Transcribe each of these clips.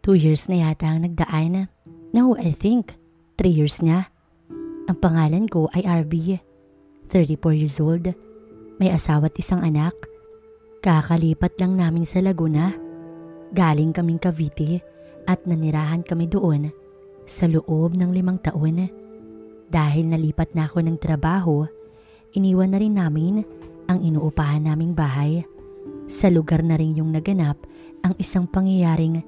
2 years na yata ang nagdaan. No, I think 3 years na. Ang pangalan ko ay RB, 34 years old. May asawa at isang anak. Kakalipat lang namin sa Laguna. Galing kaming Cavite at nanirahan kami doon sa loob ng 5 taon. Dahil nalipat na ako ng trabaho, iniwan na rin namin ang inuupahan naming bahay. Sa lugar na rin yung naganap ang isang pangyayaring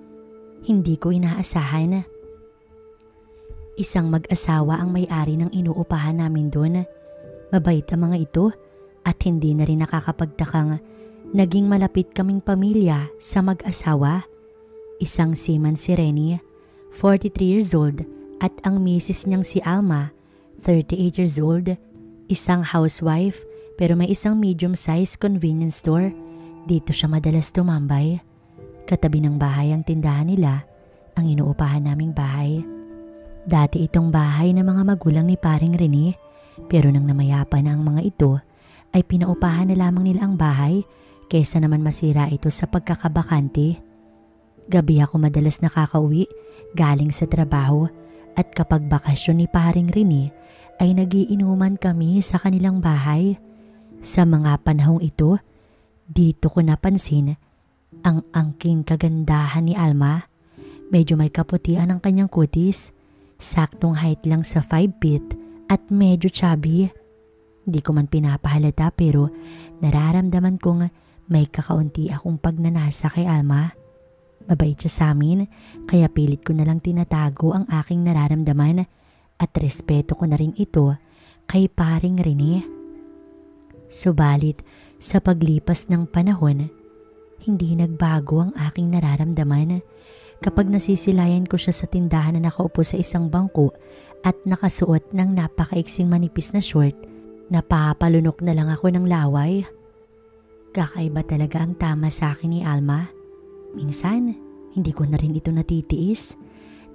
hindi ko inaasahan. Isang mag-asawa ang may-ari ng inuupahan namin doon. Mabait ang mga ito at hindi na rin nakakapagtakang naging malapit kaming pamilya sa mag-asawa. Isang seaman si Renny, 43 years old, at ang misis niyang si Alma, 38 years old. Isang housewife pero may isang medium-sized convenience store. Dito siya madalas tumambay. Katabi ng bahay ang tindahan nila, ang inuupahan naming bahay. Dati itong bahay ng mga magulang ni paring Rene, pero nang namayapa na ang mga ito, ay pinaupahan na lamang nila ang bahay kaysa naman masira ito sa pagkakabakante. Gabi ako madalas nakakauwi galing sa trabaho at kapag bakasyon ni paring Rene ay nagiinuman kami sa kanilang bahay. Sa mga panahong ito, dito ko napansin ang angking kagandahan ni Alma. Medyo may kaputian ang kanyang kutis, saktong height lang sa 5 feet at medyo chubby. Di ko man pinapahalata pero nararamdaman kong may kakaunti akong pagnanasa kay Alma. Mabait siya sa amin kaya pilit ko na lang tinatago ang aking nararamdaman at respeto ko na rin ito kay paring Rene. Subalit sa paglipas ng panahon, hindi nagbago ang aking nararamdaman. Kapag nasisilayan ko siya sa tindahan na nakaupo sa isang bangko at nakasuot ng napakaiksing manipis na short, napapalunok na lang ako ng laway. Kakaiba talaga ang tama sa akin ni Alma. Minsan, hindi ko na rin ito natitiis.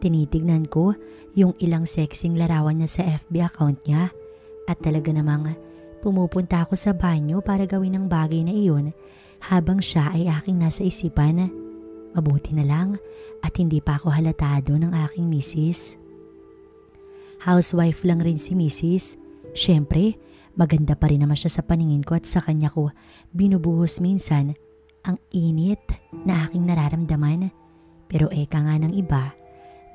Tinitignan ko yung ilang sexing larawan niya sa FB account niya at talaga namang pumupunta ako sa banyo para gawin ang bagay na iyon habang siya ay aking nasa isipan. Mabuti na lang at hindi pa ako halatado ng aking misis. Housewife lang rin si misis. Siyempre, maganda pa rin naman siya sa paningin ko at sa kanya ko binubuhos minsan ang init na aking nararamdaman. Pero eka nga ng iba,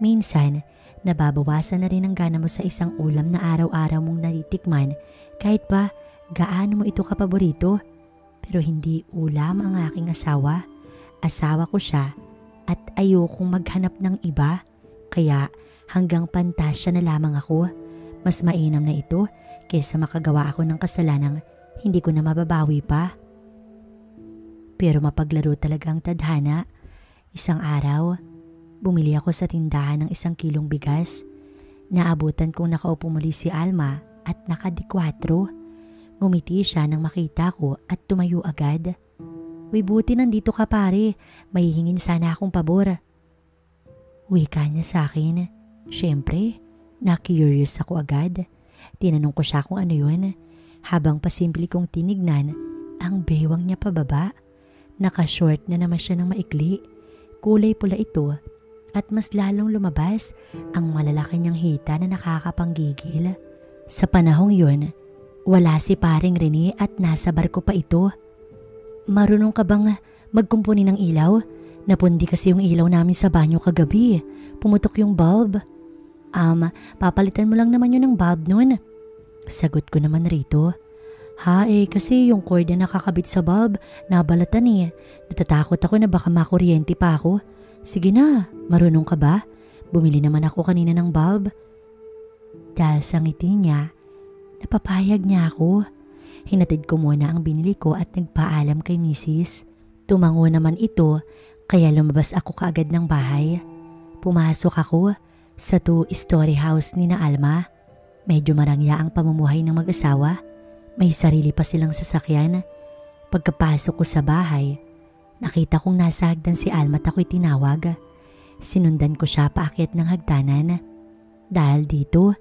minsan nababawasan na rin ang gana mo sa isang ulam na araw-araw mong natitikman kahit pa gaano mo ito kapaborito. Pero hindi ulam ang aking asawa. Asawa ko siya at ayokong maghanap ng iba kaya hanggang pantasya na lamang ako. Mas mainam na ito kaysa makagawa ako ng kasalanang hindi ko na mababawi pa. Pero mapaglaro talaga ang tadhana. Isang araw, bumili ako sa tindahan ng 1 kilong bigas. Naabutan kong nakaupo muli si Alma at nakadikwatro. Ngumiti siya nang makita ko at tumayo agad. Uy, buti nandito ka pare, may hingin sana akong pabor. Wika niya sa akin. Siyempre, na-curious ako agad. Tinanong ko siya kung ano yun. Habang pasimple kong tinignan, ang bewang niya pababa. Naka-short na naman siya ng maikli. Kulay pula ito at mas lalong lumabas ang malalaki niyang hita na nakakapanggigil. Sa panahong yun, wala si paring Rene at nasa barko pa ito. Marunong ka bang magkumpuni ng ilaw? Napundi kasi yung ilaw namin sa banyo kagabi. Pumutok yung bulb. Papalitan mo lang naman yun ng bulb nun. Sagot ko naman rito. Kasi yung cord na nakakabit sa bulb, nabalatan eh. Natatakot ako na baka makuryente pa ako. Sige na, marunong ka ba? Bumili naman ako kanina ng bulb. Dahil sa ngiti niya, napapayag niya ako. Hinatid ko muna ang binili ko at nagpaalam kay misis. Tumango naman ito kaya lumabas ako kaagad ng bahay. Pumasok ako sa 2-story house ni na Alma. Medyo marangya ang pamumuhay ng mag-asawa. May sarili pa silang sasakyan. Pagkapasok ko sa bahay, nakita kong nasa hagdan si Alma at ako'y tinawag. Sinundan ko siya paakyat ng hagdanan. Dahil dito,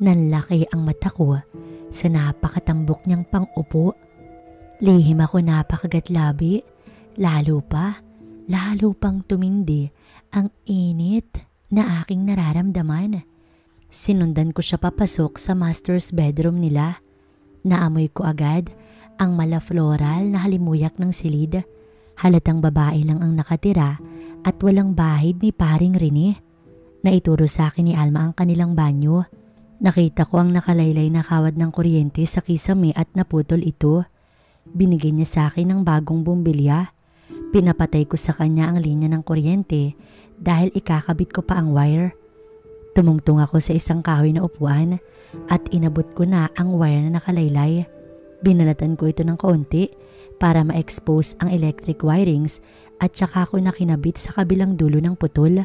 nanlaki ang mata ko sa napakatambok niyang pang-upo. Lihim ako napakagatlabi, lalo pang tumindi Ang init na aking nararamdaman. Sinundan ko siya papasok sa master's bedroom nila. Naamoy ko agad ang mala floral na halimuyak ng silid. Halatang babae lang ang nakatira at walang bahid ni paring Rene. Naituro sa akin ni Alma ang kanilang banyo. Nakita ko ang nakalaylay na kawad ng kuryente sa kisame at naputol ito. Binigay niya sa akin ng bagong bumbilya. Pinapatay ko sa kanya ang linya ng kuryente dahil ikakabit ko pa ang wire. Tumungtong ako sa isang kahoy na upuan at inabot ko na ang wire na nakalaylay. Binalatan ko ito ng kaunti para ma-expose ang electric wirings at saka ko na kinabit sa kabilang dulo ng putol.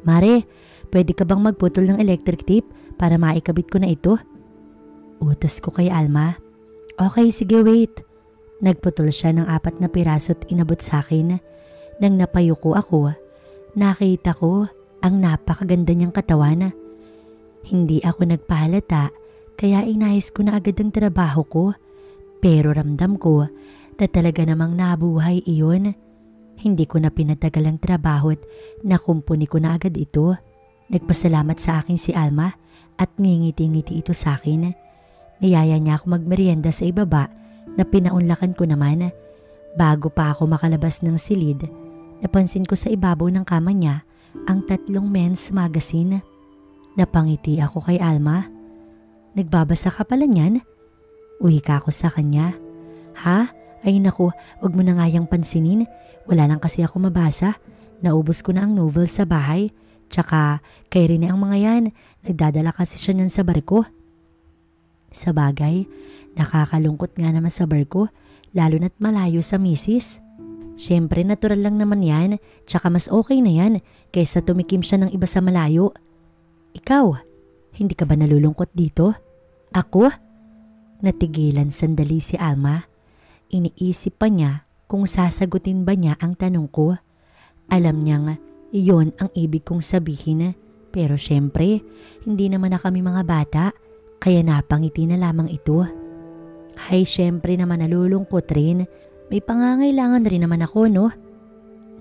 Mare, pwede ka bang magputol ng electric tape para maikabit ko na ito? Utos ko kay Alma. Okay, sige, wait. Nagputol siya ng 4 na piraso at inabot sa akin. Nang napayuko ako, nakita ko ang napakaganda niyang katawan. Hindi ako nagpahalata kaya inayos ko na agad ang trabaho ko. Pero ramdam ko na talaga namang nabuhay iyon. Hindi ko na pinatagal ang trabaho at nakumpuni ko na agad ito. Nagpasalamat sa akin si Alma at ngingiti-ngiti ito sa akin. Niyaya niya ako magmerienda sa ibaba na pinaunlakan ko naman. Bago pa ako makalabas ng silid, napansin ko sa ibabaw ng kama niya ang 3 men's magazine. Napangiti ako kay Alma. Nagbabasa ka pala niyan? Uwi ka ako sa kanya. Ha? Ay naku, wag mo na nga yang pansinin. Wala lang kasi ako mabasa. Naubos ko na ang novel sa bahay. Tsaka kay Rene ang mga yan. Nagdadala kasi siya niyan sa barko. Sa bagay, nakakalungkot nga naman sa barko, lalo na't malayo sa misis. Siyempre natural lang naman yan, tsaka mas okay na yan kaysa tumikim siya ng iba sa malayo. Ikaw, hindi ka ba nalulungkot dito? Ako? Natigilan sandali si Alma. Iniisip pa niya kung sasagutin ba niya ang tanong ko. Alam niyang iyon ang ibig kong sabihin, pero siyempre hindi naman na kami mga bata. Kaya napangiti na lamang ito. Hay, syempre naman nalulungkot rin. May pangangailangan rin naman ako, no?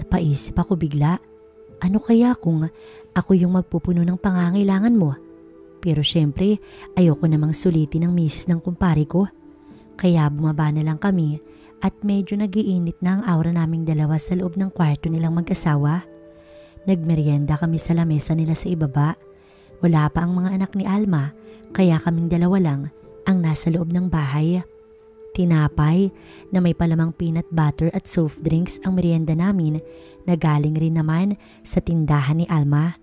Napaisip ako bigla. Ano kaya kung ako yung magpupuno ng pangangailangan mo? Pero syempre, ayoko namang sulitin ng misis ng kumpare ko. Kaya bumaba na lang kami at medyo nagiinit na ang aura naming dalawa sa loob ng kwarto nilang mag-asawa. Nagmerienda kami sa lamesa nila sa ibaba. Wala pa ang mga anak ni Alma. Kaya kaming dalawa lang ang nasa loob ng bahay. Tinapay na may palamang peanut butter at soft drinks ang merienda namin na galing rin naman sa tindahan ni Alma.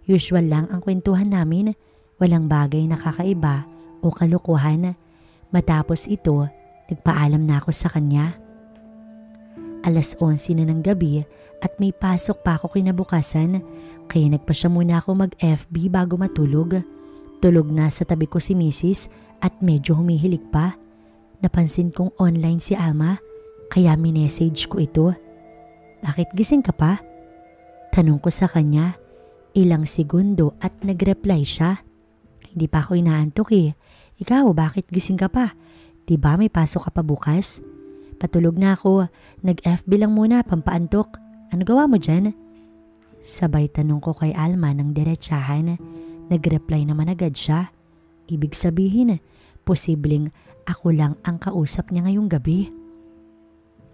Usual lang ang kwentuhan namin, walang bagay na kakaiba o kalukuhan. Matapos ito, nagpaalam na ako sa kanya. 11:00 na ng gabi at may pasok pa ako kinabukasan kaya nagpa siya muna ako mag-FB bago matulog. Tulog na sa tabi ko si Mrs. at medyo humihilig pa. Napansin kong online si Alma kaya minessage ko ito. Bakit gising ka pa? Tanong ko sa kanya. Ilang segundo at nagreply siya. Hindi pa ako inaantok eh. Ikaw, bakit gising ka pa? Diba may pasok ka pa bukas? Patulog na ako. Nag-FB lang muna, pampaantok. Ano gawa mo dyan? Sabay tanong ko kay Alma ng diretsahan. Nag-reply naman agad siya. Ibig sabihin, posibleng ako lang ang kausap niya ngayong gabi.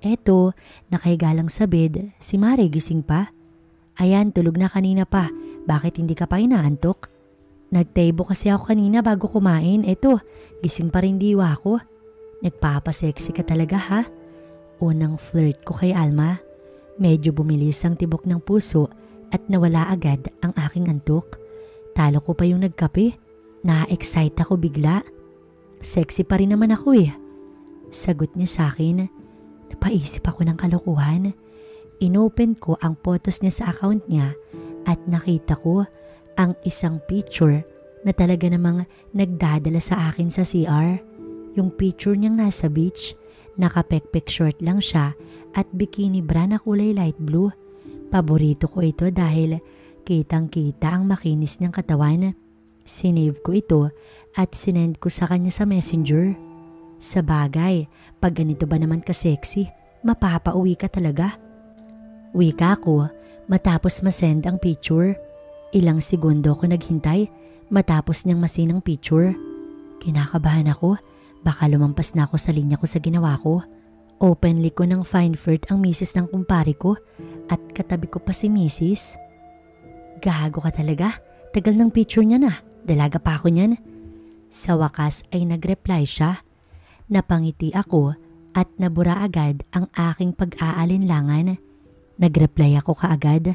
Eto, nakahiga lang sa bed. Si Mare gising pa? Ayan, tulog na kanina pa. Bakit hindi ka pa inaantok? Nagtaybo kasi ako kanina bago kumain. Eto, gising pa rin diwa ko. Nagpapasexy ka talaga ha? Unang flirt ko kay Alma. Medyo bumilis ang tibok ng puso at nawala agad ang aking antok. Talo ko pa yung nagkape. Na-excite ako bigla. Sexy pa rin naman ako eh. Sagot niya sa akin. Napaisip ako ng kalokohan. Inopen ko ang photos niya sa account niya at nakita ko ang isang picture na talaga namang nagdadala sa akin sa CR. Yung picture niyang nasa beach, nakapekpek short lang siya at bikini bra na kulay light blue. Paborito ko ito dahil kitang-kita ang makinis niyang katawan. Sinave ko ito at sinend ko sa kanya sa messenger. Sa bagay, pag ganito ba naman ka-sexy, mapapauwi ka talaga. Wika ko, Matapos masend ang picture, ilang segundo ko naghintay matapos niyang masin ang picture. Kinakabahan ako, baka lumampas na ako sa linya ko sa ginawa ko. Openly ko ng fine fruit ang misis ng kumpare ko at katabi ko pa si misis. Gago ka talaga, tagal ng picture niya na, dalaga pa ako niyan. Sa wakas ay nagreply siya. Napangiti ako at nabura agad ang aking pag-aalinlangan. Nagreply ako kaagad.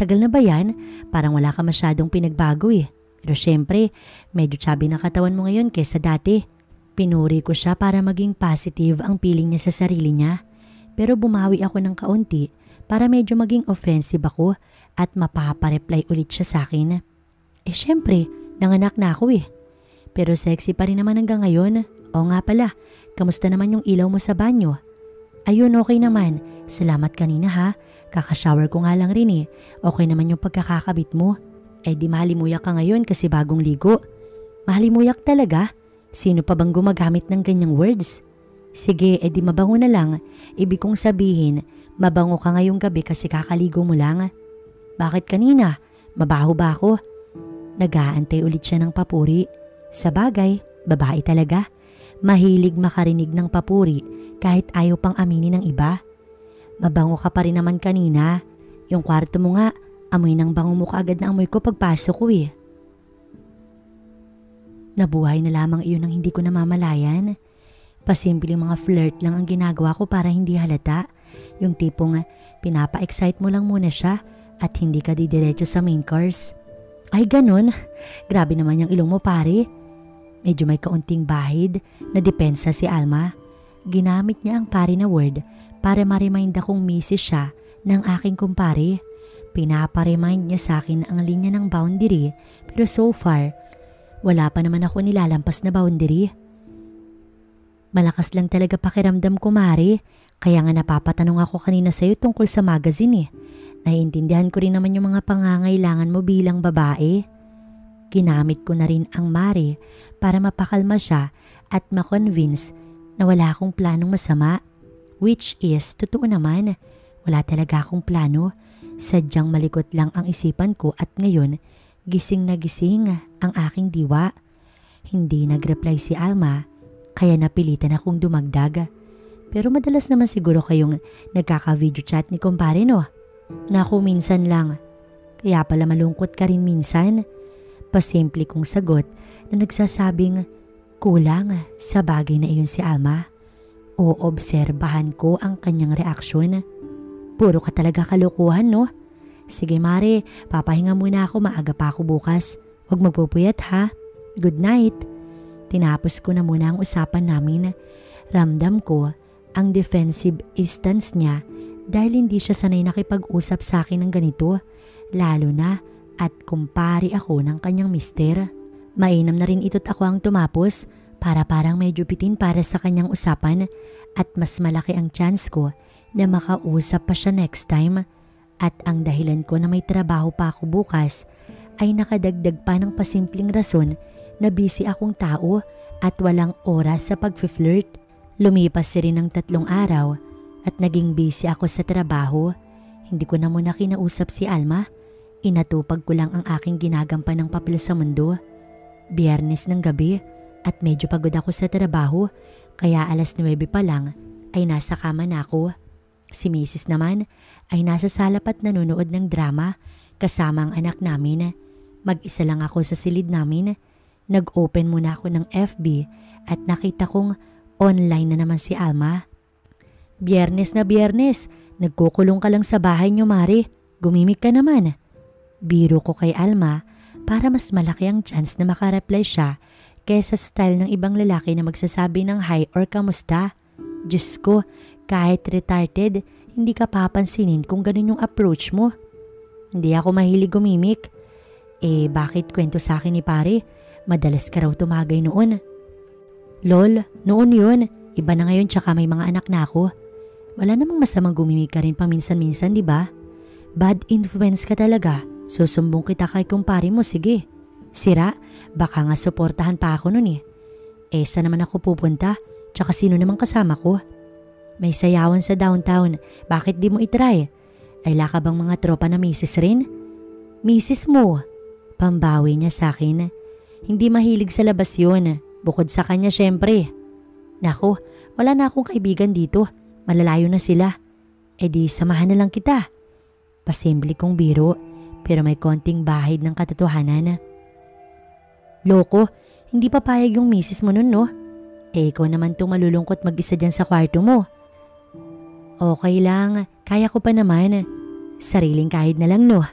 Tagal na ba yan? Parang wala ka masyadong pinagbago eh. Pero syempre, medyo chubby na katawan mo ngayon kaysa dati. Pinuri ko siya para maging positive ang feeling niya sa sarili niya. Pero bumawi ako ng kaunti para medyo maging offensive ako at mapapareply ulit siya sa akin. Eh syempre, nanganak na ako eh. Pero sexy pa rin naman hanggang ngayon. O nga pala, kamusta naman yung ilaw mo sa banyo? Ayun, okay naman. Salamat kanina ha. Kakashower ko nga lang rin eh. Okay naman yung pagkakakabit mo. Eh di mahalimuyak ka ngayon kasi bagong ligo. Mahalimuyak talaga? Sino pa bang gumagamit ng ganyang words? Sige, eh di mabango na lang. Ibig kong sabihin, mabango ka ngayong gabi kasi kakaligo mo lang. Bakit kanina? Mabaho ba ako? Nag-aantay ulit siya ng papuri. Sa bagay, babae talaga. Mahilig makarinig ng papuri kahit ayaw pang aminin ng iba. Mabango ka pa rin naman kanina. Yung kwarto mo nga, amoy ng bango mo kaagad na amoy ko pagpasok ko eh. Nabuhay na lamang iyon ang hindi ko namamalayan. Pasimpleng mga flirt lang ang ginagawa ko para hindi halata. Yung tipong pinapa-excite mo lang muna siya at hindi ka didiretso sa main course. Ay ganun, grabe naman yung ilong mo pare. Medyo may kaunting bahid na depensa si Alma. Ginamit niya ang pare na word para ma-remind akong misis siya ng aking kumpare. Pinapa-remind niya sa akin ang linya ng boundary pero so far, wala pa naman ako nilalampas na boundary. Malakas lang talaga pakiramdam ko mare, kaya nga napapatanong ako kanina sa'yo tungkol sa magazine eh. Naiintindihan ko rin naman yung mga pangangailangan mo bilang babae. Ginamit ko na rin ang mare para mapakalma siya at ma-convince na wala akong planong masama. Which is, totoo naman, wala talaga akong plano. Sadyang malikot lang ang isipan ko at ngayon, gising na gising ang aking diwa. Hindi nagreply si Alma, kaya napilitan akong dumagdag. Pero madalas naman siguro kayong nagkaka-video chat ni kumpare no? Naku, minsan lang. Kaya pala malungkot ka rin minsan. Pasimple kong sagot na nagsasabing kulang sa bagay na iyon si Alma. Oobserbahan ko ang kanyang reaksyon. Puro ka talaga kalokohan no? Sige mare, papahinga muna ako, maaga pa ako bukas. Huwag magpupuyat ha. Good night. Tinapos ko na muna ang usapan namin. Ramdam ko ang defensive stance niya dahil hindi siya sanay nakipag-usap sa akin ng ganito. Lalo na at kumpare ako ng kanyang mister. Mainam na rin ito't ako ang tumapos para parang medyo bitin para sa kanyang usapan at mas malaki ang chance ko na makausap pa siya next time. At ang dahilan ko na may trabaho pa ako bukas ay nakadagdag pa ng pasimpleng rason na busy akong tao at walang oras sa pag-flirt. Lumipas rin ng 3 araw at naging busy ako sa trabaho. Hindi ko na muna kinausap si Alma. Inatupag ko lang ang aking ginagampan ng papel sa mundo. Biyernes ng gabi at medyo pagod ako sa trabaho kaya 9:00 pa lang ay nasa kama na ako. Si Mrs. naman ay nasa sala at nanonood ng drama kasama ang anak namin. Mag-isa lang ako sa silid namin. Nag-open muna ako ng FB at nakita kong online na naman si Alma. Biyernes na biyernes, nagkukulong ka lang sa bahay niyo Mari. Gumimik ka naman. Biro ko kay Alma para mas malaki ang chance na makareply siya kaysa style ng ibang lalaki na magsasabi ng hi or kamusta. Diyos ko, kahit retarded, hindi ka papansinin kung ganun yung approach mo. Hindi ako mahilig gumimik. Eh bakit kwento sa akin ni pare? Madalas ka raw tumagay noon. Lol, noon yun. Iba na ngayon tsaka may mga anak na ako. Wala namang masamang gumimik ka rin paminsan-minsan, di ba? Bad influence ka talaga. Susumbong kita kay kumpare mo, sige. Sira, baka nga suportahan pa ako nun eh. Eh, saan naman ako pupunta? Tsaka sino namang kasama ko? May sayawan sa downtown, bakit di mo itry? Ay laka bang mga tropa na misis rin? Misis mo. Pambawi niya sa akin. Hindi mahilig sa labas yun. Bukod sa kanya syempre. Naku, wala na akong kaibigan dito. Malalayo na sila. E di samahan na lang kita. Pasimple kong biro pero may konting bahid ng katotohanan. Loko, hindi papayag yung misis mo nun no? Eh ikaw naman itong malulungkot mag-isa dyan sa kwarto mo. Okay lang, kaya ko pa naman. Sariling kahit na lang no.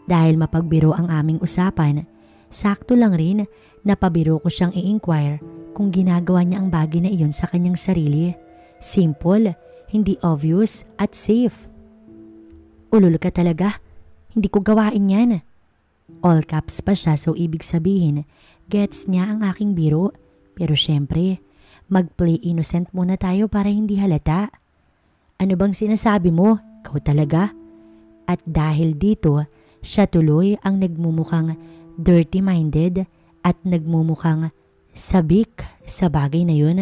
Dahil mapagbiro ang aming usapan, sakto lang rin na pabiro ko siyang i-inquire kung ginagawa niya ang bagay na iyon sa kanyang sarili. Simple, hindi obvious at safe. Ulul ka talaga, hindi ko gawain yan. All caps pa siya so ibig sabihin, gets niya ang aking biro. Pero syempre, mag-play innocent muna tayo para hindi halata. Ano bang sinasabi mo? Ikaw talaga? At dahil dito, siya tuloy ang nagmumukhang dirty-minded at nagmumukhang sabik sa bagay na yun.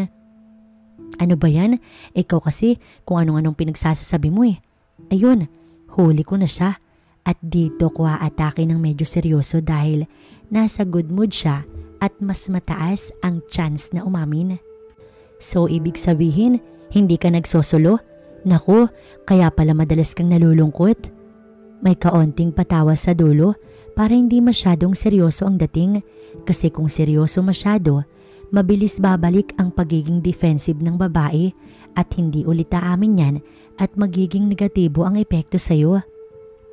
Ano ba yan? Ikaw kasi kung anong-anong pinagsasasabi mo eh. Ayun, huli ko na siya at dito ko aatake ng medyo seryoso dahil nasa good mood siya at mas mataas ang chance na umamin. So ibig sabihin, hindi ka nagsosolo? Naku, kaya pala madalas kang nalulungkot? May kaonting patawa sa dulo para hindi masyadong seryoso ang dating kasi kung seryoso masyado, mabilis babalik ang pagiging defensive ng babae at hindi ulit aamin yan at magiging negatibo ang epekto sa'yo.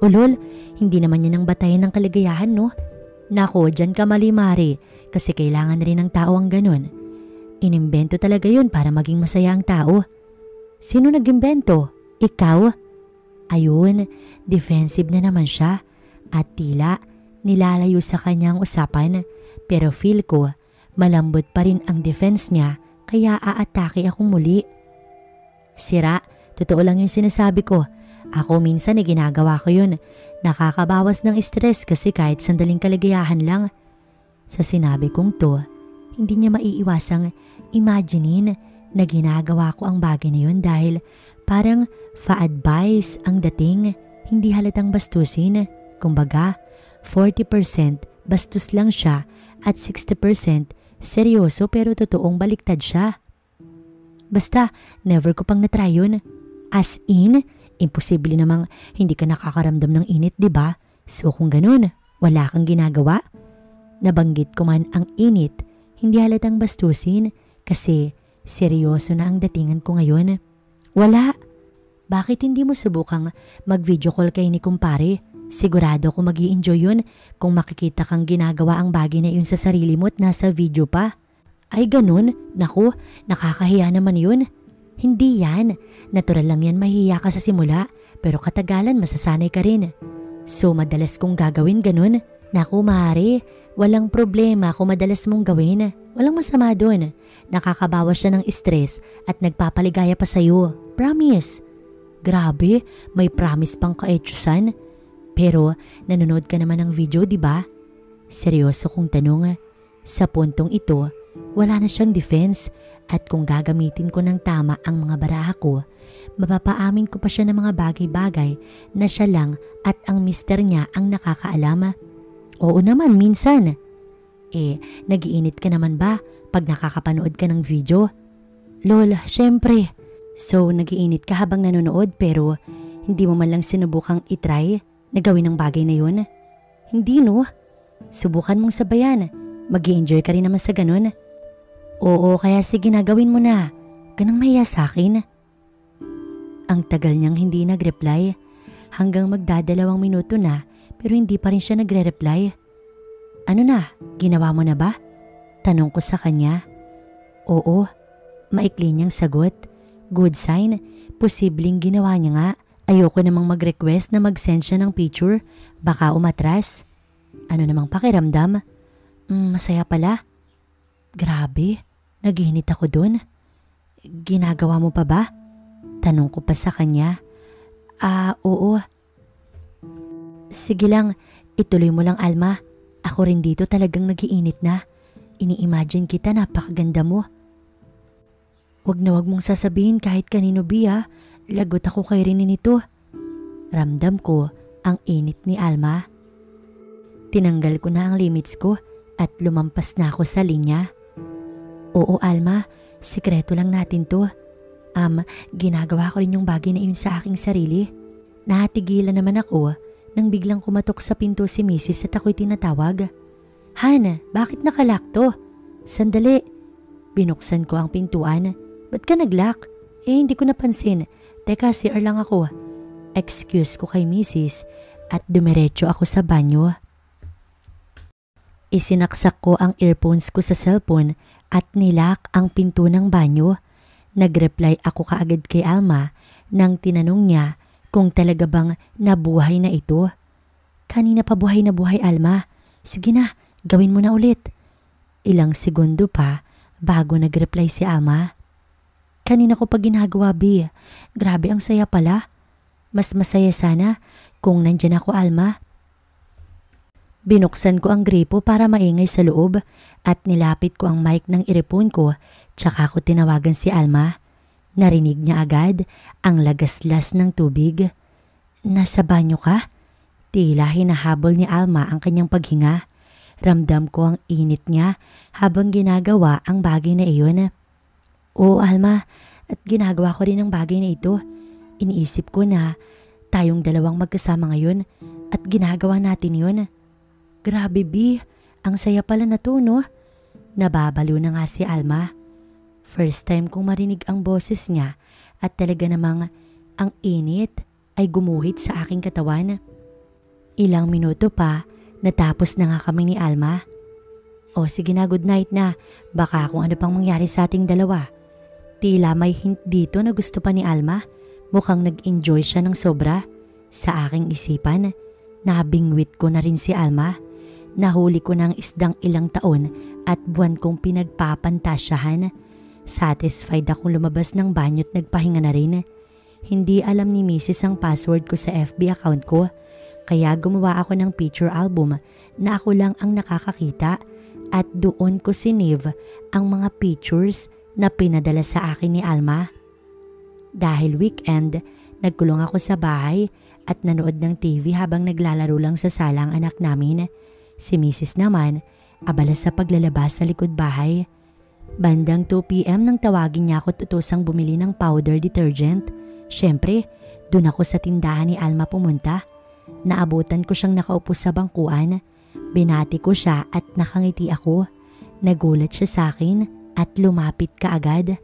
Ulol, hindi naman yan ang batayan ng kaligayahan no? Nako, dyan ka mali-mari kasi kailangan rin ng tao ang ganun. Inimbento talaga yun para maging masaya ang tao. Sino nag-imbento? Ikaw? Ayun, defensive na naman siya at tila nilalayo sa kanyang usapan pero feel ko malambot pa rin ang defense niya kaya aatake ako muli. Sira, totoo lang yung sinasabi ko. Ako minsan ginagawa ko yun. Nakakabawas ng stress kasi kahit sandaling kaligayahan lang. Sa sinabi kong to, hindi niya maiiwasang imaginein na ginagawa ko ang bagay na yun dahil parang fa-advice ang dating, hindi halatang bastusin. Kumbaga, 40% bastos lang siya at 60% seryoso pero totoong baliktad siya. Basta, never ko pang natry yun. As in, imposible namang hindi ka nakakaramdam ng init, diba? So kung ganun, wala kang ginagawa. Nabanggit ko man ang init, hindi halatang bastusin kasi seryoso na ang datingan ko ngayon. Wala. Bakit hindi mo subukang mag-video call kay ni kumpare? Sigurado ko mag-i-enjoy yun kung makikita kang ginagawa ang bagay na yun sa sarili mo at nasa video pa. Ay ganun? Naku, nakakahiya naman yun. Hindi yan. Natural lang yan mahihiya ka sa simula pero katagalan masasanay ka rin. So madalas kong gagawin ganun. Naku Mare, walang problema kung madalas mong gawin. Walang masama doon. Nakakabawas siya ng stress at nagpapaligaya pa sa'yo. Promise. Grabe, may promise pang kaetsusan. Pero nanonood ka naman ng video, di ba? Seryoso kong tanong. Sa puntong ito, wala na siyang defense at kung gagamitin ko ng tama ang mga baraha ko, mapapaamin ko pa siya ng mga bagay-bagay na siya lang at ang mister niya ang nakakaalam. Oo naman, minsan. Nag-iinit ka naman ba pag nakakapanood ka ng video? Lol, syempre. So, nag-iinit ka habang nanonood pero hindi mo man lang sinubukang itry na gawin ang bagay na yun? Hindi no? Subukan mong sabayan. Mag-i-enjoy ka rin naman sa ganun. Oo, kaya sige na gawin mo na. Ganang mahiya sa akin. Ang tagal niyang hindi nag-reply hanggang magdadalawang minuto na pero hindi pa rin siya nagre-reply. Ano na? Ginawa mo na ba? Tanong ko sa kanya. Oo, maikli niyang sagot. Good sign, posibleng ginawa niya nga. Ayoko namang mag-request na mag-send siya ng picture. Baka umatras. Ano namang pakiramdam? Masaya pala. Grabe, nagihinit ako dun. Ginagawa mo pa ba? Tanong ko pa sa kanya. Oo. Sige lang, ituloy mo lang Alma. Ako rin dito talagang nagiinit na. Ini-imagine kita napakaganda mo. Wag na wag mong sasabihin kahit kanino Bia. Lagot ako kay Rene nito. Ramdam ko ang init ni Alma. Tinanggal ko na ang limits ko at lumampas na ako sa linya. Oo Alma, sikreto lang natin to. Ginagawa ko rin yung bagay na yun sa aking sarili. Natigilan naman ako nang biglang kumatok sa pinto si Mrs. at ako'y tinatawag. Han, bakit nakalock to? Sandali. Binuksan ko ang pintuan. Ba't ka nag-lock? Hindi ko napansin. Teka, CR lang ako. Excuse ko kay Mrs. at dumiretso ako sa banyo. Isinaksak ko ang earphones ko sa cellphone at nilock ang pinto ng banyo. Nag-reply ako kaagad kay Alma nang tinanong niya kung talaga bang nabuhay na ito. Kanina pa buhay na buhay Alma. Sige na, gawin mo na ulit. Ilang segundo pa bago nag-reply si Alma. Kanina ko pa ginagawa B. Grabe ang saya pala. Mas masaya sana kung nandyan ako Alma. Binuksan ko ang gripo para maingay sa loob at nilapit ko ang mic ng earphone ko tsaka ko tinawagan si Alma. Narinig niya agad ang lagaslas ng tubig. Nasa banyo ka? Tila hinahabol ni Alma ang kanyang paghinga. Ramdam ko ang init niya habang ginagawa ang bagay na iyon. Oo Alma, at ginagawa ko rin ang bagay na ito. Iniisip ko na tayong dalawang magkasama ngayon at ginagawa natin yun. Grabe B, ang saya pala na to no? Nababalo na nga si Alma. First time kong marinig ang boses niya at talaga namang ang init ay gumuhit sa aking katawan. Ilang minuto pa, natapos na nga kami ni Alma. O sige na, good night na. Baka kung ano pang mangyari sa ating dalawa. Tila may hint dito na gusto pa ni Alma. Mukhang nag-enjoy siya ng sobra. Sa aking isipan, nabingwit ko na rin si Alma. Nahuli ko ng isdang ilang taon at buwan kong pinagpapantasyahan. Satisfied akong lumabas ng banyo at nagpahinga na rin. Hindi alam ni Mrs. ang password ko sa FB account ko. Kaya gumawa ako ng picture album na ako lang ang nakakakita at doon ko sinave ang mga pictures na pinadala sa akin ni Alma. Dahil weekend, nagkulong ako sa bahay at nanood ng TV habang naglalaro lang sa sala ang anak namin. Si Mrs. naman, abala sa paglalabas sa likod bahay. Bandang 2 PM nang tawagin niya ako at utusang bumili ng powder detergent. Siyempre, doon ako sa tindahan ni Alma pumunta. Naabutan ko siyang nakaupo sa bangkuan. Binati ko siya at nakangiti ako. Nagulat siya sa akin at lumapit kaagad.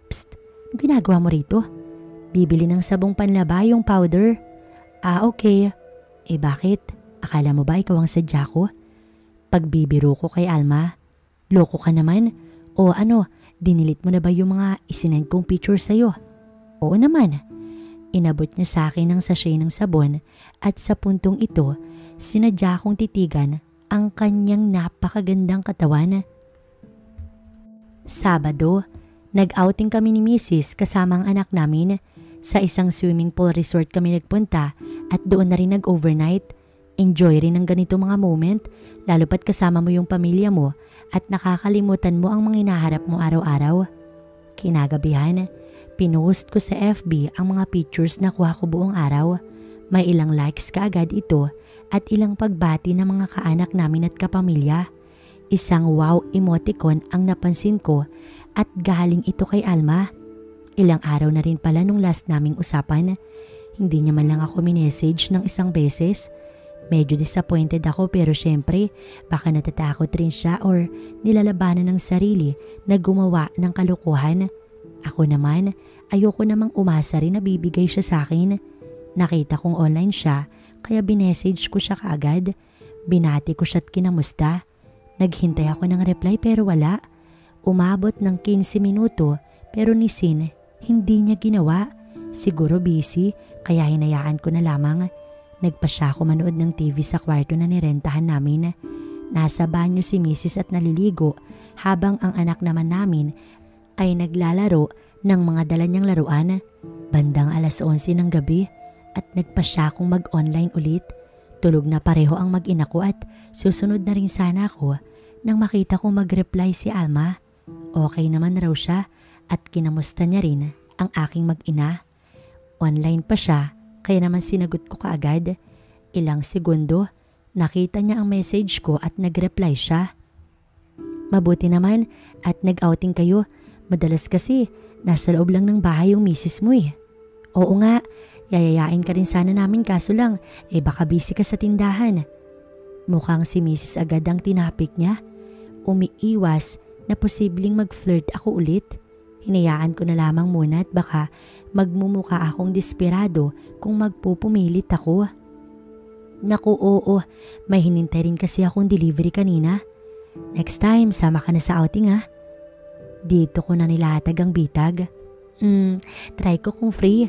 Psst, ano ginagawa mo rito? Bibili ng sabong panlaba yung powder. Okay. Bakit? Akala mo ba ikaw ang sadya ko? Pagbibiro ko kay Alma. Loko ka naman? O ano, dinilit mo na ba yung mga isinend kong picture sa'yo? Oo naman. Inabot niya sa akin ang sachet ng sabon at sa puntong ito, sinadya kong titigan ang kanyang napakagandang katawan. Sabado, nag-outing kami ni Mrs. kasama ang anak namin. Sa isang swimming pool resort kami nagpunta at doon na rin nag-overnight. Enjoy rin ang ganito mga moment, lalo pat kasama mo yung pamilya mo at nakakalimutan mo ang mga hinaharap mo araw-araw. Kinagabihan, pinost ko sa FB ang mga pictures na kuha ko buong araw. May ilang likes kaagad ito at ilang pagbati ng mga kaanak namin at kapamilya. Isang wow emoticon ang napansin ko at galing ito kay Alma. Ilang araw na rin pala nung last naming usapan. Hindi niya man lang ako minessage ng isang beses. Medyo disappointed ako pero syempre baka natatakot rin siya or nilalabanan ng sarili na gumawa ng kalokohan. Ako naman, ayoko namang umasa rin na bibigay siya sa akin. Nakita kong online siya kaya binessage ko siya kaagad. Binati ko siya at kinamusta. Naghintay ako ng reply pero wala. Umabot ng 15 minuto pero ni Sin hindi niya ginawa. Siguro busy kaya hinayaan ko na lamang. Nagpa siya ako manood ng TV sa kwarto na nirentahan namin. Nasa banyo si Mrs. at naliligo habang ang anak naman namin ay naglalaro ng mga dala niyang laruan. Bandang 11:00 ng gabi at nagpa siya akong mag-online ulit. Tulog na pareho ang mag-ina ko at susunod na rin sana ako nang makita kong mag-reply si Alma. Okay naman raw siya at kinamusta niya rin ang aking mag-ina. Online pa siya kaya naman sinagot ko kaagad. Ilang segundo, nakita niya ang message ko at nag-reply siya. Mabuti naman at nag-outing kayo. Madalas kasi nasa loob lang ng bahay yung misis mo eh. Oo nga, yayayain ka rin sana namin kaso lang baka busy ka sa tindahan. Mukhang si misis agad ang tinapik niya. Umiiwas na posibleng mag-flirt ako ulit. Hinayaan ko na lamang muna at baka magmumuka akong desperado kung magpupumilit ako. Naku oo, may hinintay rin kasi akong delivery kanina. Next time, sama ka na sa outing ha. Dito ko na nilatag ang bitag. Try ko kung free.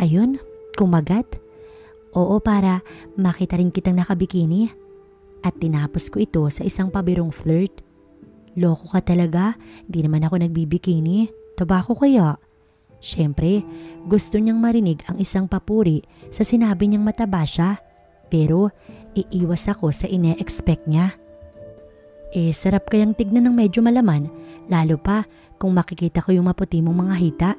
Ayun, kumagat. Oo, para makita rin kitang nakabikini. At tinapos ko ito sa isang pabirong flirt. Loko ka talaga, di naman ako nagbibikini. Tabako kaya? Siyempre, gusto niyang marinig ang isang papuri sa sinabi niyang mataba siya. Pero iiwas ako sa ine-expect niya. Sarap kayang tignan ng medyo malaman, lalo pa kung makikita ko yung maputi mong mga hita.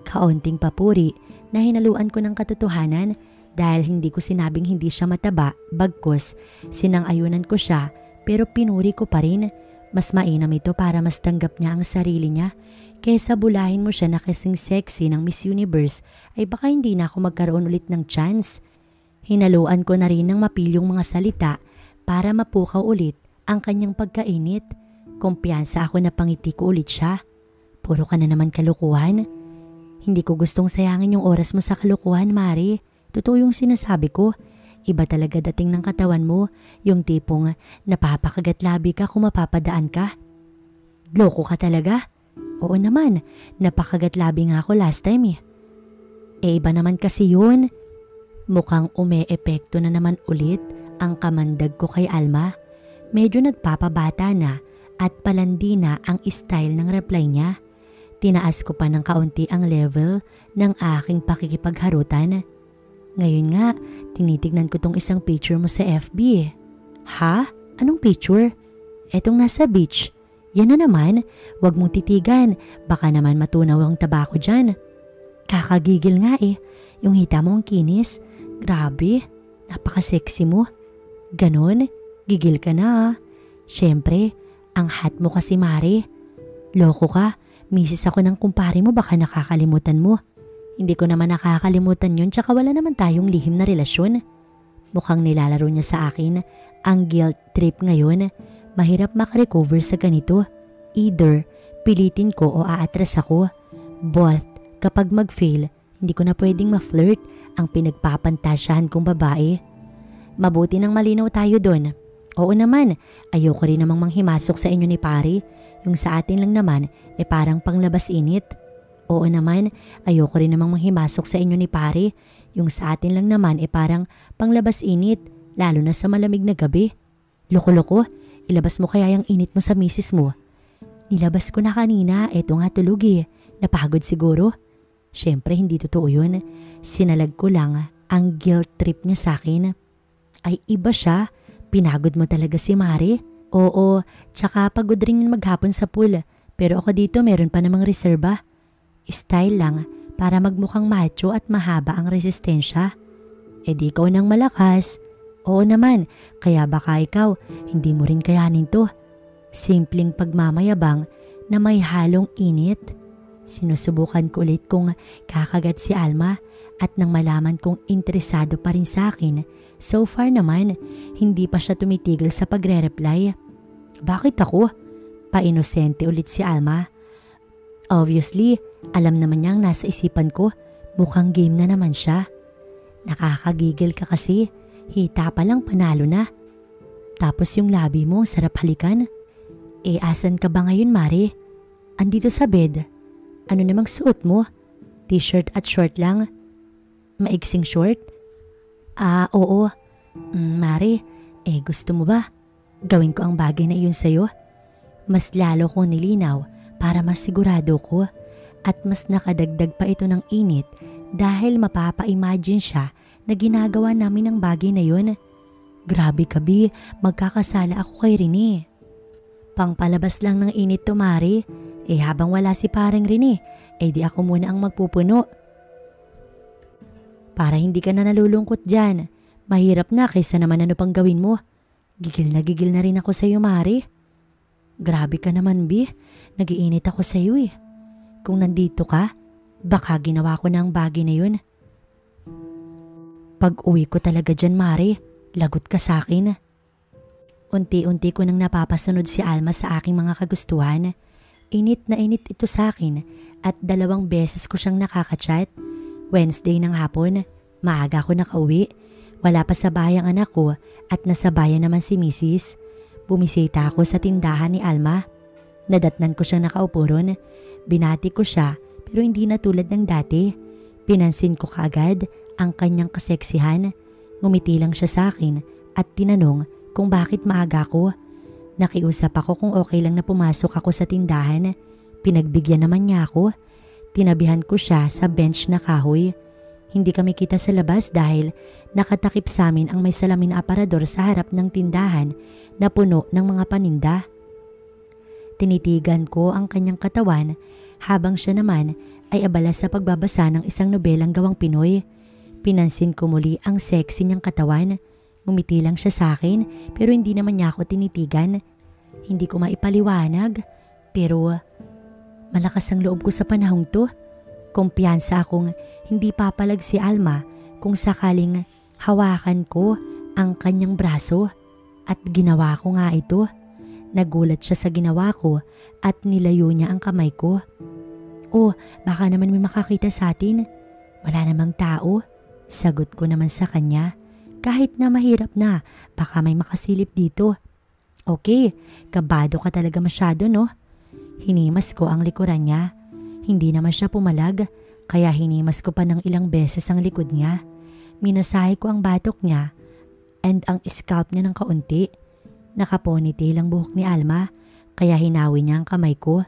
Kaunting papuri na hinaluan ko ng katotohanan dahil hindi ko sinabing hindi siya mataba, bagkus sinang-ayunan ko siya pero pinuri ko pa rin. Mas mainam ito para mas tanggap niya ang sarili niya kaysa bulahin mo siya na kasing sexy ng Miss Universe ay baka hindi na ako magkaroon ulit ng chance. Hinaluan ko na rin ng mapilyong mga salita para mapukaw ulit ang kanyang pagkainit. Kumpiyansa ako na pangiti ko ulit siya. Puro ka na naman kalukuhan. Hindi ko gustong sayangin yung oras mo sa kalukuhan, Mari. Totoo yung sinasabi ko. Iba talaga dating ng katawan mo, yung tipong napapakagat-labi ka kung mapapadaan ka. Loko ka talaga? Oo naman, napakagat-labi nga ako last time eh. Iba naman kasi yun. Mukhang ume-epekto na naman ulit ang kamandag ko kay Alma. Medyo nagpapabata na at palandi na ang style ng reply niya. Tinaas ko pa ng kaunti ang level ng aking pakikipagharutan. Ngayon nga, tinitignan ko tong isang picture mo sa FB eh. Ha? Anong picture? Etong nasa beach. Yan na naman, wag mong titigan, baka naman matunaw ang tabako dyan. Kakagigil nga eh, yung hita mo ang kinis. Grabe, napaka-sexy mo. Ganon, gigil ka na ah. Siyempre, ang hot mo kasi Mari. Loko ka, misis ako ng kumpare mo baka nakakalimutan mo. Hindi ko naman nakakalimutan yun tsaka wala naman tayong lihim na relasyon. Mukhang nilalaro niya sa akin ang guilt trip ngayon. Mahirap makarecover sa ganito. Either pilitin ko o aatras ako. Both, kapag mag-fail, hindi ko na pwedeng ma-flirt ang pinagpapantasyahan kong babae. Mabuti nang malinaw tayo doon. Oo naman, ayoko rin namang manghimasok sa inyo ni pare. Yung sa atin lang naman parang panglabas init. Oo naman, ayoko rin namang manghimasok sa inyo ni pare. Yung sa atin lang naman parang panglabas init, lalo na sa malamig na gabi. Loko-loko, ilabas mo kaya yung init mo sa misis mo. Nilabas ko na kanina, eto nga tulog eh. Napagod siguro. Siyempre hindi totoo yun. Sinalag ko lang ang guilt trip niya sa akin. Ay iba siya, pinagod mo talaga si Mari. Oo, tsaka pagod rin maghapon sa pool. Pero ako dito meron pa namang reserba. Style lang para magmukhang macho at mahaba ang resistensya. Di ikaw nang malakas. Oo naman, kaya baka ikaw hindi mo rin kayanin to. Simpleng pagmamayabang na may halong init. Sinusubukan ko ulit kung kakagat si Alma at nang malaman kong interesado pa rin sa akin, so far naman hindi pa siya tumitigil sa pagre-reply. Bakit ako? Pa-inosente ulit si Alma. Obviously, alam naman niyang nasa isipan ko, mukhang game na naman siya. Nakakagigil ka kasi, hita pa lang panalo na. Tapos yung labi mo, sarap halikan. Asan ka ba ngayon, Mari? Andito sa bed. Ano namang suot mo? T-shirt at short lang? Maigsing short? Oo. Mari, gusto mo ba? Gawin ko ang bagay na iyon sa'yo? Mas lalo kong nilinaw para mas sigurado ko at mas nakadagdag pa ito ng init dahil mapapa-imagine siya na ginagawa namin ang bagay na yun. Grabe ka, Bi, magkakasala ako kay Rene. Pangpalabas lang ng init to, Mari. Habang wala si pareng Rene, di ako muna ang magpupuno. Para hindi ka na nalulungkot dyan. Mahirap na kaysa naman ano pang gawin mo. Gigil na rin ako sa'yo, Mari. Grabe ka naman, Bi. Nagiinit ako sa'yo eh. Kung nandito ka, baka ginawa ko na ang bagay na yun. Pag uwi ko talaga dyan, Mari, lagot ka sa akin. Unti-unti ko nang napapasunod si Alma sa aking mga kagustuhan. Init na init ito sa akin at 2 beses ko siyang nakakachat. Wednesday ng hapon, maaga ako nakauwi. Wala pa sa bahay ang anak ko at nasa bayan naman si Mrs. Bumisita ako sa tindahan ni Alma. Nadatnan ko siyang nakaupo ron. Binati ko siya pero hindi na tulad ng dati. Pinansin ko kaagad ang kanyang kaseksihan. Ngumiti lang siya sa akin at tinanong kung bakit maaga ko. Nakiusap ako kung okay lang na pumasok ako sa tindahan. Pinagbigyan naman niya ako. Tinabihan ko siya sa bench na kahoy. Hindi kami kita sa labas dahil nakatakip sa amin ang may salamin na aparador sa harap ng tindahan na puno ng mga paninda. Tinitigan ko ang kanyang katawan habang siya naman ay abala sa pagbabasa ng isang nobelang gawang Pinoy. Pinansin ko muli ang sexy niyang katawan. Ngumiti lang siya sa akin pero hindi naman niya ako tinitigan. Hindi ko maipaliwanag pero malakas ang loob ko sa panahong to. Kumpiyansa akong hindi papalag si Alma kung sakaling hawakan ko ang kanyang braso at ginawa ko nga ito. Nagulat siya sa ginawa ko at nilayo niya ang kamay ko. Oh, baka naman may makakita sa atin. Wala namang tao. Sagot ko naman sa kanya. Kahit na mahirap na, baka may makasilip dito. Okay, kabado ka talaga masyado no? Hinimas ko ang likuran niya. Hindi naman siya pumalag, kaya hinimas ko pa ng ilang beses ang likod niya. Minasahe ko ang batok niya and ang scalp niya ng kaunti. Nakaponytail ang buhok ni Alma, kaya hinawi niya ang kamay ko.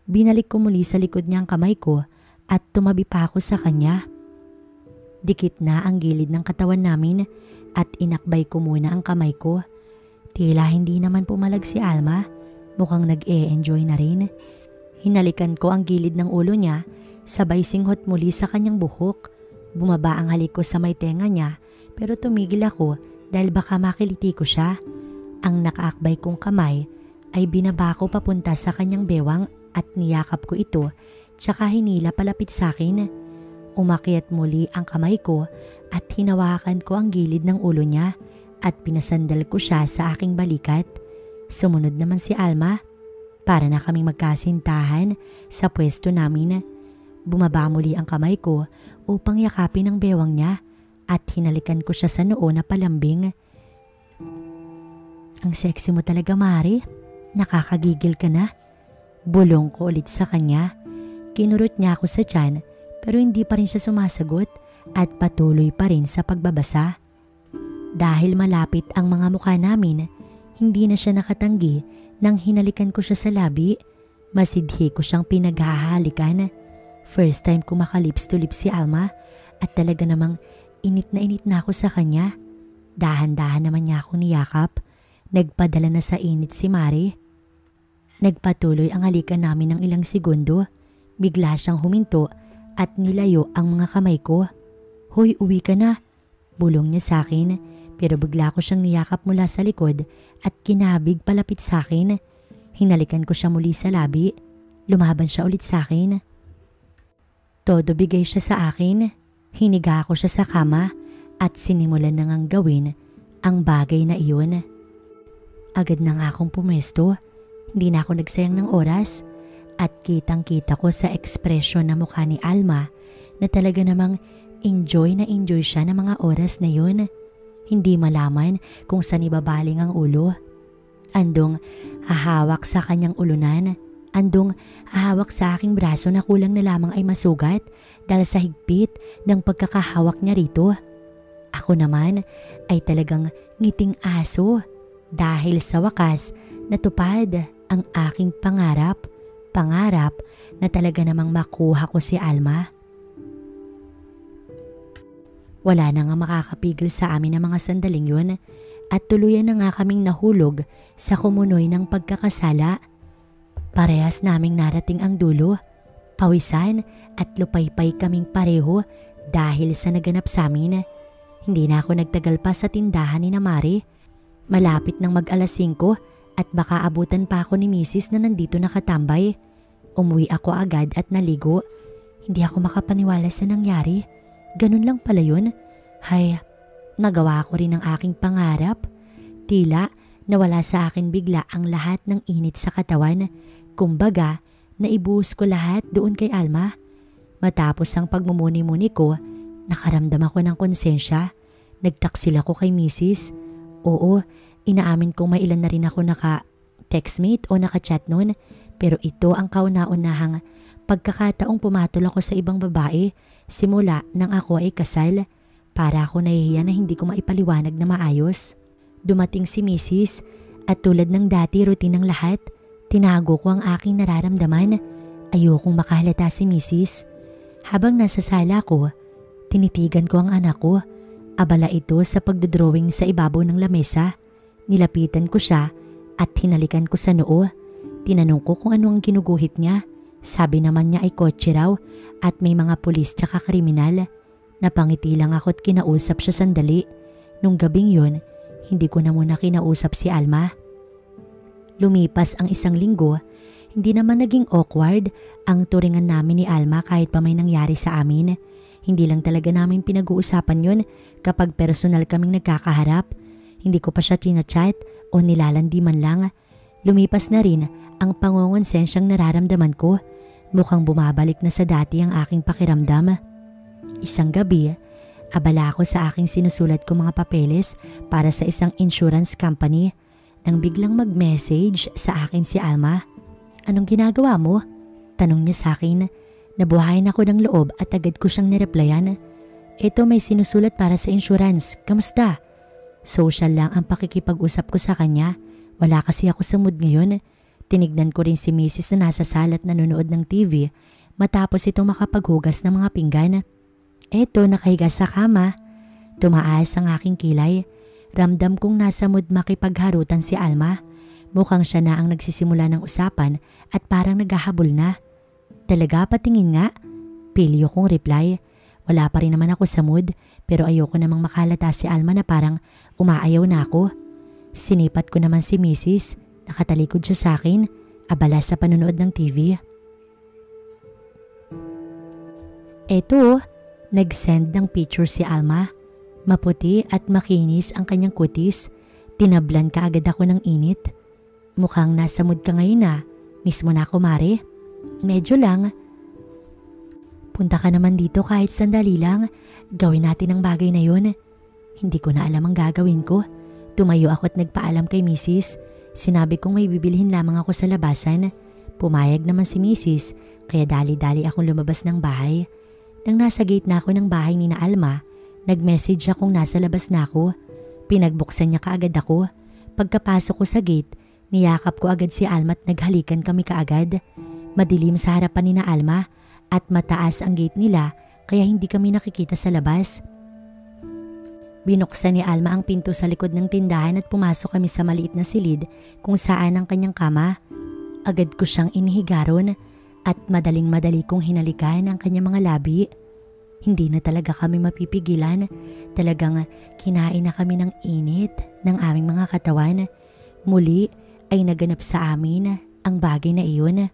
Binalik ko muli sa likod niya ang kamay ko at tumabi pa ako sa kanya. Dikit na ang gilid ng katawan namin at inakbay ko muna ang kamay ko. Tila hindi naman pumalag si Alma. Mukhang nag-e-enjoy na rin. Hinalikan ko ang gilid ng ulo niya, sabay singhot muli sa kanyang buhok. Bumaba ang halik ko sa may tenga niya pero tumigil ako dahil baka makiliti ko siya. Ang nakaakbay kong kamay ay binaba ko papunta sa kanyang bewang at niyakap ko ito tsaka hinila palapit sa akin. Umakyat muli ang kamay ko at hinawakan ko ang gilid ng ulo niya at pinasandal ko siya sa aking balikat. Sumunod naman si Alma. Para na kaming magkasintahan sa pwesto namin. Bumaba muli ang kamay ko upang yakapin ang bewang niya at hinalikan ko siya sa noo na palambing. Ang sexy mo talaga, Mari. Nakakagigil ka na. Bulong ko ulit sa kanya. Kinurot niya ako sa tiyan pero hindi pa rin siya sumasagot at patuloy pa rin sa pagbabasa. Dahil malapit ang mga mukha namin, hindi na siya nakatanggi nang hinalikan ko siya sa labi. Masidhi ko siyang pinaghahalikan. First time ko makalips to lips si Alma at talaga namang init na ako sa kanya. Dahan-dahan naman niya ako niyakap. Nagpadala na sa init si Mari. Nagpatuloy ang halikan namin ng ilang segundo. Bigla siyang huminto at nilayo ang mga kamay ko. Hoy, uwi ka na. Bulong niya sa akin pero bigla ko siyang niyakap mula sa likod at kinabig palapit sa akin. Hinalikan ko siya muli sa labi. Lumaban siya ulit sa akin. Todo bigay siya sa akin. Hiniga ko siya sa kama at sinimulan na ngang gawin ang bagay na iyon. Agad na nga akong pumesto. Hindi na ako nagsayang ng oras at kitang-kita ko sa ekspresyon na mukha ni Alma na talaga namang enjoy na enjoy siya ng mga oras na yun. Hindi malaman kung saan ibabaling ang ulo. Andong hahawak sa kanyang ulunan. Andong hahawak sa aking braso na kulang na lamang ay masugat dahil sa higpit ng pagkakahawak niya rito. Ako naman ay talagang ngiting aso dahil sa wakas natupad ang aking pangarap. Pangarap na talaga namang makuha ko si Alma. Wala na nga makakapigil sa amin ang mga sandaling yun at tuluyan na nga kaming nahulog sa kumunoy ng pagkakasala. Parehas naming narating ang dulo. Pawisan at lupaypay kaming pareho Dahil sa naganap sa amin, hindi na ako nagtagal pa sa tindahan ni Mari. Malapit nang mag-alas 5 at baka abutan pa ako ni Mrs. na nandito nakatambay. Umuwi ako agad at naligo. Hindi ako makapaniwala sa nangyari. Ganun lang pala yun. Hay, nagawa ko rin ang aking pangarap. Tila nawala sa akin bigla ang lahat ng init sa katawan. Kumbaga, naibuhos ko lahat doon kay Alma. Matapos ang pagmumuni-muni ko, nakaramdam ako ng konsensya. Nagtaksil ako kay Mrs. Oo, inaamin kong may ilan na rin ako naka-textmate o naka-chat noon. Pero ito ang kauna-unahang pagkakataong pumatol ako sa ibang babae simula nang ako ay kasal. Para ako nahihiya na hindi ko maipaliwanag na maayos. Dumating si Mrs. at tulad ng dati routine ng lahat, tinago ko ang aking nararamdaman. Ayokong makahalata si Mrs. Habang nasa sala ko, tinitigan ko ang anak ko. Abala ito sa pagdodrawing sa ibabaw ng lamesa. Nilapitan ko siya at hinalikan ko sa noo. Tinanong ko kung ano ang ginuguhit niya. Sabi naman niya ay kotse raw at may mga pulis tsaka kriminal. Napangiti lang ako at kinausap siya sandali. Nung gabing yun, hindi ko na muna kinausap si Alma. Lumipas ang 1 linggo, hindi naman naging awkward ang turingan namin ni Alma kahit pa may nangyari sa amin. Hindi lang talaga namin pinag-uusapan yun kapag personal kaming nagkakaharap. Hindi ko pa siya chinachat o nilalandi man lang. Lumipas na rin ang pangongonsensyang nararamdaman ko. Mukhang bumabalik na sa dati ang aking pakiramdam. Isang gabi, abala ako sa aking sinusulat ko mga papeles para sa isang insurance company nang biglang mag-message sa akin si Alma. Anong ginagawa mo? Tanong niya sa akin. Nabuhayan ako ng loob at agad ko siyang nireplyan. Ito may sinusulat para sa insurance. Kamusta? Social lang ang pakikipag-usap ko sa kanya. Wala kasi ako sa mood ngayon. Tinignan ko rin si Mrs. na nasa sala at nanonood ng TV matapos itong makapaghugas ng mga pinggan. Eto, nakahiga sa kama. Tumaas ang aking kilay. Ramdam kong nasa mood makipagharutan si Alma. Mukhang siya na ang nagsisimula ng usapan at parang naghahabol na. Talaga, patingin nga. Pilyo kong reply. Wala pa rin naman ako sa mood pero ayoko namang makalata si Alma na parang umaayaw na ako. Sinipat ko naman si Mrs. Nakatalikod siya sa akin, abala sa panonood ng TV. Eto, nag-send ng picture si Alma. Maputi at makinis ang kanyang kutis. Tinablan ka agad ako ng init. Mukhang nasa mood ka ngayon na. Miss mo na ako, Mari. Medyo lang. Punta ka naman dito kahit sandali lang. Gawin natin ang bagay na yun. Hindi ko na alam ang gagawin ko. Tumayo ako at nagpaalam kay Mrs. Sinabi kong may bibilhin lamang ako sa labasan. Pumayag naman si Mrs. Kaya dali-dali akong lumabas ng bahay. Nang nasa gate na ako ng bahay ni na Alma, nag-message siya kung nasa labas na ako. Pinagbuksan niya kaagad ako. Pagkapasok ko sa gate, niyakap ko agad si Alma at naghalikan kami kaagad. Madilim sa harapan ni na Alma at mataas ang gate nila kaya hindi kami nakikita sa labas. Binuksan ni Alma ang pinto sa likod ng tindahan at pumasok kami sa maliit na silid kung saan ang kanyang kama. Agad ko siyang inihigaron at madaling-madali kong hinalikan ang kanyang mga labi. Hindi na talaga kami mapipigilan. Talagang kinain na kami ng init ng aming mga katawan. Muli ay naganap sa amin ang bagay na iyon.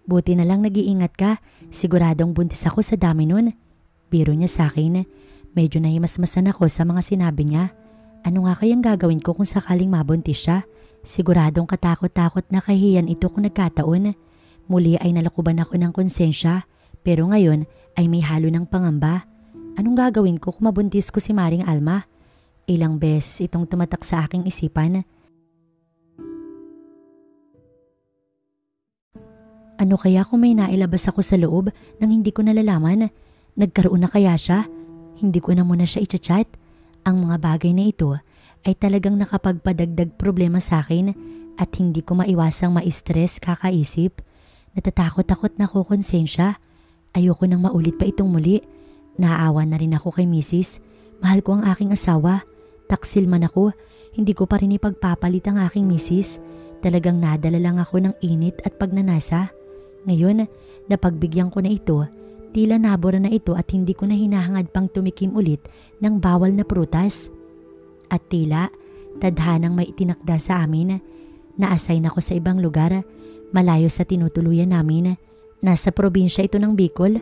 Buti na lang nag-iingat ka. Siguradong buntis ako sa dami nun. Biro niya sa akin. Medyo nahimasmasan ako sa mga sinabi niya. Ano nga kayang gagawin ko kung sakaling mabuntis siya? Siguradong katakot-takot na kahiyan ito kung nagkataon. Muli ay nalakuban ako ng konsensya pero ngayon ay may halo ng pangamba. Anong gagawin ko kung mabuntis ko si Maring Alma? Ilang beses itong tumatak sa aking isipan. Ano kaya kung may nailabas ako sa loob nang hindi ko nalalaman? Nagkaroon na kaya siya? Hindi ko na muna siya i-chat. Ang mga bagay na ito ay talagang nakapagpadagdag problema sa akin at hindi ko maiwasang ma-stress kakaisip. Natatakot-takot na ko konsensya. Ayoko nang maulit pa itong muli. Naaawa na rin ako kay Mrs. Mahal ko ang aking asawa. Taksil man ako, hindi ko pa rin ipagpapalit ang aking Mrs. Talagang nadala lang ako ng init at pagnanasa. Ngayon, napagbigyan ko na ito, Tila nabura na ito at hindi ko na hinahangad pang tumikim ulit ng bawal na prutas. At tila tadhanang may itinakda sa amin. Na-assign ako sa ibang lugar, malayo sa tinutuluyan namin. Nasa probinsya ito ng Bicol.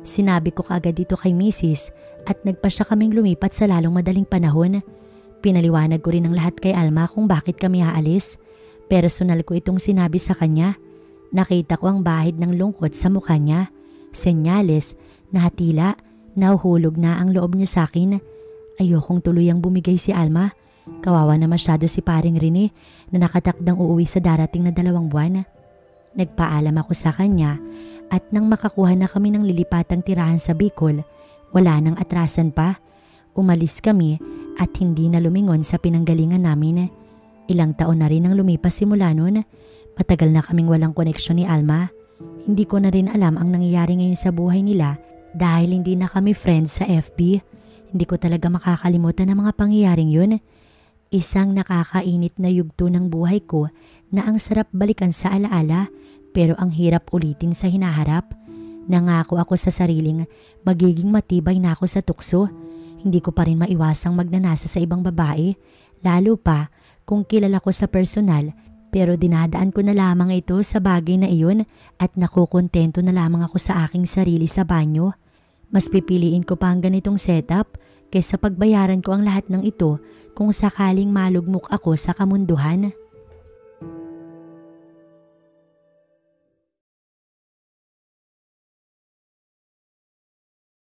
Sinabi ko kaagad dito kay Mrs. at nagpa siya kaming lumipat sa lalong madaling panahon. Pinaliwanag ko rin ang lahat kay Alma kung bakit kami aalis. Personal ko itong sinabi sa kanya. Nakita ko ang bahid ng lungkot sa mukha niya. Senyales na tila nahuhulog na ang loob niya sa akin. Ayokong tuluyang bumigay si Alma. Kawawa na masyado si paring Rene na nakatakdang uuwi sa darating na 2 buwan. Nagpaalam ako sa kanya at nang makakuha na kami ng lilipatang tirahan sa Bicol, wala nang atrasan pa. Umalis kami at hindi na lumingon sa pinanggalingan namin. Ilang taon na rin ang lumipas simula noon. Matagal na kaming walang koneksyon ni Alma. Hindi ko na rin alam ang nangyayari ngayon sa buhay nila dahil hindi na kami friends sa FB. Hindi ko talaga makakalimutan ang mga pangyayaring yun. Isang nakakainit na yugto ng buhay ko na ang sarap balikan sa alaala pero ang hirap ulitin sa hinaharap. Nangako ako sa sariling magiging matibay na ako sa tukso. Hindi ko pa rin maiwasang magnanasa sa ibang babae, lalo pa kung kilala ko sa personal, pero dinadaan ko na lamang ito sa bagay na iyon at nakukontento na lamang ako sa aking sarili sa banyo. Mas pipiliin ko pa ang ganitong setup kaysa pagbayaran ko ang lahat ng ito kung sakaling malugmok ako sa kamunduhan.